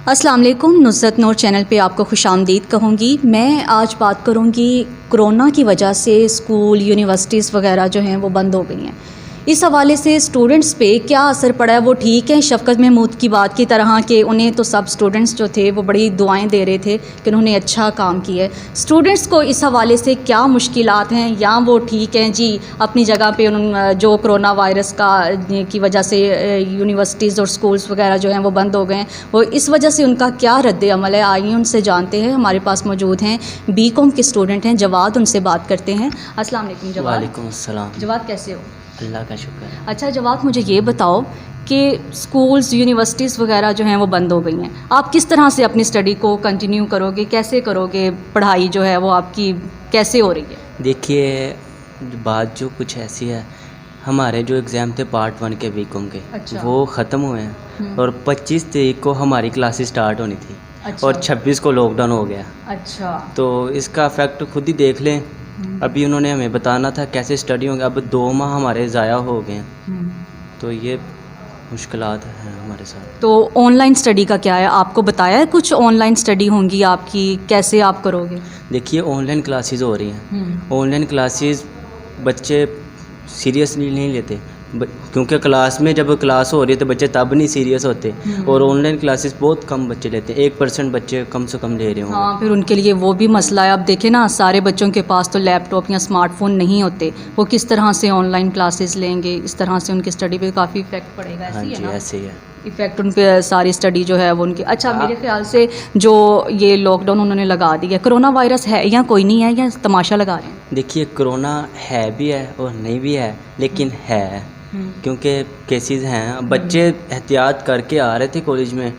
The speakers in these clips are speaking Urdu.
السلام علیکم، نصرت نور چینل پہ آپ کو خوش آمدید کہوں گی۔ میں آج بات کروں گی کرونا کی وجہ سے اسکول یونیورسٹیز وغیرہ جو ہیں وہ بند ہو گئی ہیں۔ اس حوالے سے اسٹوڈنٹس پہ کیا اثر پڑا ہے؟ وہ ٹھیک ہے شفقت محمود کی بات کی طرح کہ انہیں تو سب اسٹوڈنٹس جو تھے وہ بڑی دعائیں دے رہے تھے کہ انہوں نے اچھا کام کیا ہے۔ اسٹوڈنٹس کو اس حوالے سے کیا مشکلات ہیں، یا وہ ٹھیک ہیں جی اپنی جگہ پہ جو کرونا وائرس کی وجہ سے یونیورسٹیز اور اسکولس وغیرہ جو ہیں وہ بند ہو گئے ہیں، وہ اس وجہ سے ان کا کیا رد عمل ہے؟ آئیے ان سے جانتے ہیں۔ ہمارے پاس موجود ہیں بی کام کے اسٹوڈنٹ ہیں جواد، ان سے بات کرتے ہیں۔ السلام علیکم جواد۔ وعلیکم السلام۔ جواد کیسے ہو؟ اللہ کا شکر ہے۔ اچھا جواد، مجھے یہ بتاؤ کہ اسکولز یونیورسٹیز وغیرہ جو ہیں وہ بند ہو گئی ہیں، آپ کس طرح سے اپنی اسٹڈی کو کنٹینیو کرو گے؟ کیسے کرو گے؟ پڑھائی جو ہے وہ آپ کی کیسے ہو رہی ہے؟ دیکھیے بات جو کچھ ایسی ہے، ہمارے جو ایگزام تھے پارٹ 1 کے بی کام کے، اچھا۔ وہ ختم ہوئے ہیں اور 25 تاریخ کو ہماری کلاسز سٹارٹ ہونی تھی اچھا۔ اور 26 کو لاک ڈاؤن ہو گیا۔ اچھا۔ تو اس کا افیکٹ خود ہی دیکھ لیں۔ ابھی انہوں نے ہمیں بتانا تھا کیسے اسٹڈی ہوں گے، اب 2 ماہ ہمارے ضائع ہو گئے ہیں، تو یہ مشکلات ہیں ہمارے ساتھ۔ تو آن لائن اسٹڈی کا کیا ہے؟ آپ کو بتایا ہے کچھ آن لائن اسٹڈی ہوں گی آپ کی، کیسے آپ کرو گے؟ دیکھیے آن لائن کلاسز ہو رہی ہیں، آن لائن کلاسز بچے سیریسلی نہیں لیتے، کیونکہ کلاس میں جب کلاس ہو رہی ہے تو بچے تب نہیں سیریس ہوتے، اور آن لائن کلاسز بہت کم بچے لیتے ہیں، 1% بچے کم سے کم لے رہے ہوں۔ ہاں، پھر ان کے لیے وہ بھی مسئلہ ہے۔ اب دیکھیں نا، سارے بچوں کے پاس تو لیپ ٹاپ یا اسمارٹ فون نہیں ہوتے، وہ کس طرح سے آن لائن کلاسز لیں گے؟ اس طرح سے ان کی اسٹڈی پہ کافی افیکٹ پڑے گا۔ ہاں ایسے ہی ہے جی، نا؟ ایسے ہی ہے افیکٹ ان پہ ساری اسٹڈی جو ہے وہ ان کی۔ اچھا، میرے خیال سے جو یہ لاک ڈاؤن انہوں نے لگا دیا، کرونا وائرس ہے یا کوئی نہیں ہے، یا تماشا لگا رہے ہیں؟ دیکھیے کرونا ہے بھی ہے اور نہیں بھی ہے، لیکن ہے، کیونکہ کیسز ہیں۔ بچے احتیاط کر کے آ رہے تھے کالج میں،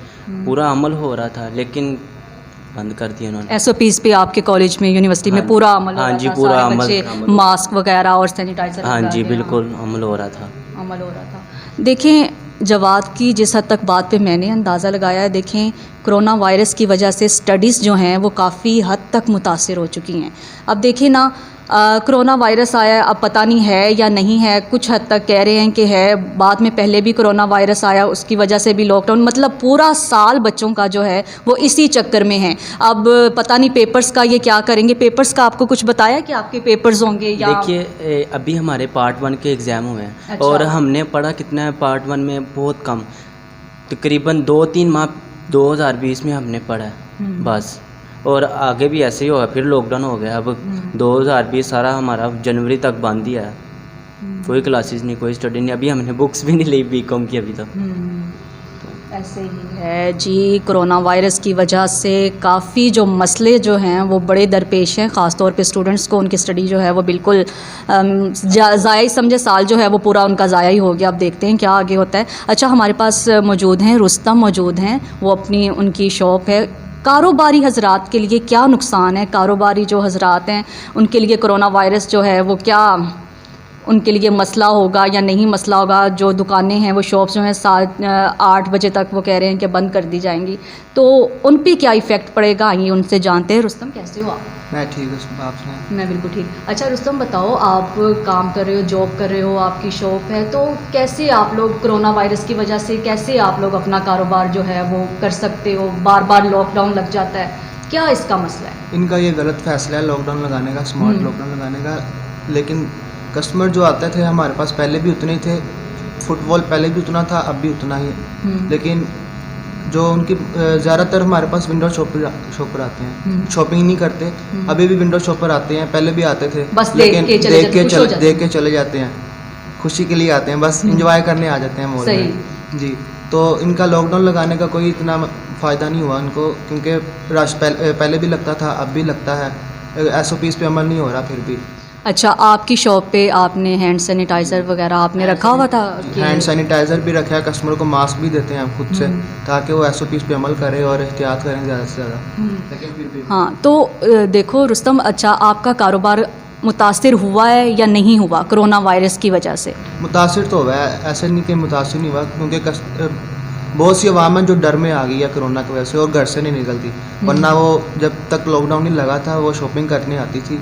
پورا عمل ہو رہا تھا، لیکن بند کر دیا انہوں نے۔ ایس او پیز پہ آپ کے کالج میں یونیورسٹی میں پورا عمل ہو رہا تھا؟ ہاں جی، پورا سارے عمل، بچے ماسک وغیرہ اور سینیٹائزر ہاں لگا جی کے، بالکل عمل ہو رہا تھا۔ عمل ہو رہا تھا۔ دیکھیں جواد کی جس حد تک بات پہ میں نے اندازہ لگایا ہے، دیکھیں کرونا وائرس کی وجہ سے اسٹڈیز جو ہیں وہ کافی حد تک متاثر ہو چکی ہیں۔ اب دیکھیں نا، کرونا وائرس آیا، اب پتہ نہیں ہے یا نہیں ہے، کچھ حد تک کہہ رہے ہیں کہ ہے، بعد میں پہلے بھی کرونا وائرس آیا، اس کی وجہ سے بھی لاک ڈاؤن، مطلب پورا سال بچوں کا جو ہے وہ اسی چکر میں ہے۔ اب پتہ نہیں پیپرز کا یہ کیا کریں گے۔ پیپرز کا آپ کو کچھ بتایا کہ آپ کے پیپرز ہوں گے یا؟ دیکھیے ابھی ہمارے پارٹ 1 کے ایگزام ہوئے ہیں، اچھا۔ اور ہم نے پڑھا کتنا ہے پارٹ 1 میں؟ بہت کم، تقریباً 2-3 ماہ 2020 میں ہم نے پڑھا ہے بس، اور آگے بھی ایسے ہی ہوگا، پھر لاک ڈاؤن ہو گیا۔ اب 2020 سارا ہمارا جنوری تک بند ہی ہے، کوئی کلاسز نہیں، کوئی اسٹڈی نہیں، ابھی ہم نے بکس بھی نہیں لی بی کام کی ابھی تک۔ ایسے ہی ہے جی، کرونا وائرس کی وجہ سے کافی جو مسئلے جو ہیں وہ بڑے درپیش ہیں، خاص طور پہ اسٹوڈنٹس کو، ان کی اسٹڈی جو ہے وہ بالکل ضائع ہی سمجھے، سال جو ہے وہ پورا ان کا ضائع ہی ہو گیا۔ اب دیکھتے ہیں کیا آگے ہوتا ہے۔ اچھا، ہمارے پاس موجود ہیں رستم، موجود ہیں، وہ اپنی ان کی شاپ ہے۔ کاروباری حضرات کے لیے کیا نقصان ہے؟ کاروباری جو حضرات ہیں ان کے لیے کرونا وائرس جو ہے وہ کیا ان کے لیے مسئلہ ہوگا یا نہیں مسئلہ ہوگا؟ جو دکانیں ہیں، وہ شاپس جو ہیں 8 بجے تک وہ کہہ رہے ہیں کہ بند کر دی جائیں گی، تو ان پہ کیا ایفیکٹ پڑے گا؟ آئیے ان سے جانتے ہیں۔ رستم کیسے ہو آپ؟ میں ٹھیک ہوں، آپ سنائیں؟ میں بالکل ٹھیک۔ اچھا رستم بتاؤ، آپ کام کر رہے ہو، جاب کر رہے ہو، آپ کی شاپ ہے، تو کیسے آپ لوگ کرونا وائرس کی وجہ سے کیسے آپ لوگ اپنا کاروبار جو ہے وہ کر سکتے ہو؟ بار بار لاک ڈاؤن لگ جاتا ہے، کیا اس کا مسئلہ ہے؟ ان کا یہ غلط فیصلہ ہے لاک ڈاؤن لگانے کا، اسمارٹ لاک ڈاؤن لگانے کا، لیکن کسٹمر جو آتے تھے ہمارے پاس پہلے بھی اتنے ہی تھے، فٹ بال پہلے بھی اتنا تھا، اب بھی اتنا ہی، لیکن جو ان کی زیادہ تر ہمارے پاس ونڈو شاپر آتے ہیں، شاپنگ نہیں کرتے، ابھی بھی ونڈو شاپر آتے ہیں، پہلے بھی آتے تھے، لیکن دیکھ کے چلے جاتے ہیں، خوشی کے لیے آتے ہیں، بس انجوائے کرنے آ جاتے ہیں مال میں جی۔ تو ان کا لاک ڈاؤن لگانے کا کوئی اتنا فائدہ نہیں ہوا ان کو، کیونکہ رش پہلے بھی لگتا تھا، اب بھی لگتا ہے، ایس او پیز پہ عمل نہیں ہو رہا پھر بھی۔ اچھا، آپ کی شاپ پہ آپ نے ہینڈ سینیٹائزر وغیرہ آپ نے رکھا ہوا تھا؟ ہینڈ سینیٹائزر بھی رکھا ہے، کسٹمر کو ماسک بھی دیتے ہیں ہم خود سے، تاکہ وہ ایس او پیز پہ عمل کرے اور احتیاط کریں زیادہ سے زیادہ، لیکن پھر بھی ہاں۔ تو دیکھو رستم، اچھا آپ کا کاروبار متاثر ہوا ہے یا نہیں ہوا کرونا وائرس کی وجہ سے؟ متاثر تو ہوا ہے، ایسے نہیں کہ متاثر نہیں ہوا، کیونکہ بہت سی عوام ہے جو ڈر میں آ گئی ہے کرونا کی وجہ سے اور گھر سے نہیں نکلتی، ورنہ وہ جب تک لاک ڈاؤن نہیں لگا تھا وہ شاپنگ کرنے آتی تھی،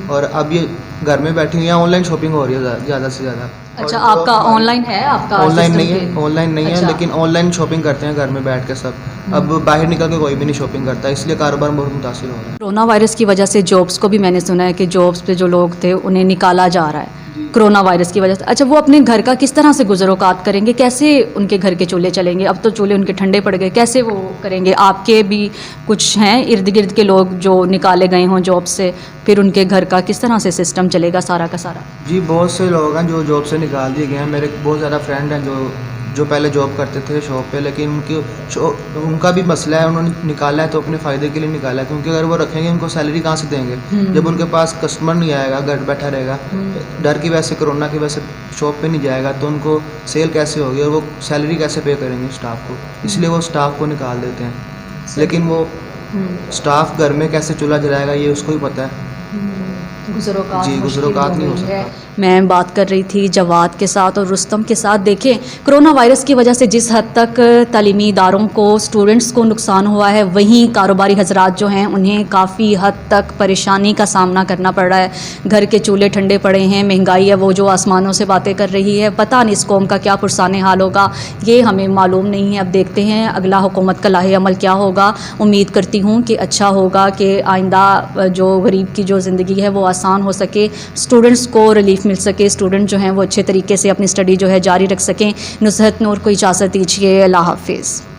اور اب یہ گھر میں بیٹھی ہوئی ہیں، آن لائن شاپنگ ہو رہی ہے زیادہ سے زیادہ۔ اچھا، آپ کا آن لائن ہے؟ آپ کا آن لائن نہیں ہے، لیکن آن لائن شاپنگ کرتے ہیں گھر میں بیٹھ کے سب، اب باہر نکل کے کوئی بھی نہیں شاپنگ کرتا, اس لیے کاروبار بہت متاثر ہو رہا ہے. کرونا وائرس کی وجہ سے جابس کو بھی میں نے سنا ہے کہ جابس پہ جو لوگ تھے انہیں نکالا جا رہا ہے کرونا وائرس کی وجہ سے. اچھا وہ اپنے گھر کا کس طرح سے گزر اوقات کریں گے, کیسے ان کے گھر کے چولہے چلیں گے؟ اب تو چولہے ان کے ٹھنڈے پڑ گئے, کیسے وہ کریں گے؟ آپ کے بھی کچھ ہیں ارد گرد کے لوگ جو نکالے گئے ہوں جاب سے, پھر ان کے گھر کا کس طرح سے سسٹم چلے گا سارا کا سارا؟ جی بہت سے لوگ ہیں جو جاب سے نکال دیے گئے ہیں. میرے بہت زیادہ فرینڈ ہیں جو پہلے جاب کرتے تھے شاپ پہ, لیکن ان کا بھی مسئلہ ہے, انہوں نے نکالا ہے تو اپنے فائدے کے لیے نکالا ہے, کیونکہ اگر وہ رکھیں گے ان کو سیلری کہاں سے دیں گے جب ان کے پاس کسٹمر نہیں آئے گا, گھر بیٹھا رہے گا, ڈر کی وجہ سے کرونا کی وجہ سے شاپ پہ نہیں جائے گا, تو ان کو سیل کیسے ہوگی اور وہ سیلری کیسے پے کریں گے اسٹاف کو؟ اس لیے وہ اسٹاف کو نکال دیتے ہیں. لیکن وہ اسٹاف گھر میں کیسے چولہا جلائے گا یہ اس کو ہی پتہ ہے. جی گزر اوقات نہیں ہو سکتا. میں بات کر رہی تھی جواد کے ساتھ اور رستم کے ساتھ. دیکھیں کرونا وائرس کی وجہ سے جس حد تک تعلیمی اداروں کو, اسٹوڈنٹس کو نقصان ہوا ہے, وہیں کاروباری حضرات جو ہیں انہیں کافی حد تک پریشانی کا سامنا کرنا پڑ رہا ہے. گھر کے چولہے ٹھنڈے پڑے ہیں, مہنگائی ہے وہ جو آسمانوں سے باتیں کر رہی ہے, پتہ نہیں اس قوم کا کیا پرسان حال ہوگا, یہ ہمیں معلوم نہیں ہے. اب دیکھتے ہیں اگلا حکومت کا لاہ عمل کیا ہوگا. امید کرتی ہوں کہ اچھا ہوگا, کہ آئندہ جو غریب کی جو زندگی ہے وہ آسان ہو سکے, اسٹوڈنٹس کو ریلیف مل سکے, اسٹوڈنٹ جو ہیں وہ اچھے طریقے سے اپنی اسٹڈی جو ہے جاری رکھ سکیں. نصرت نور کو اجازت دیجیے, اللہ حافظ.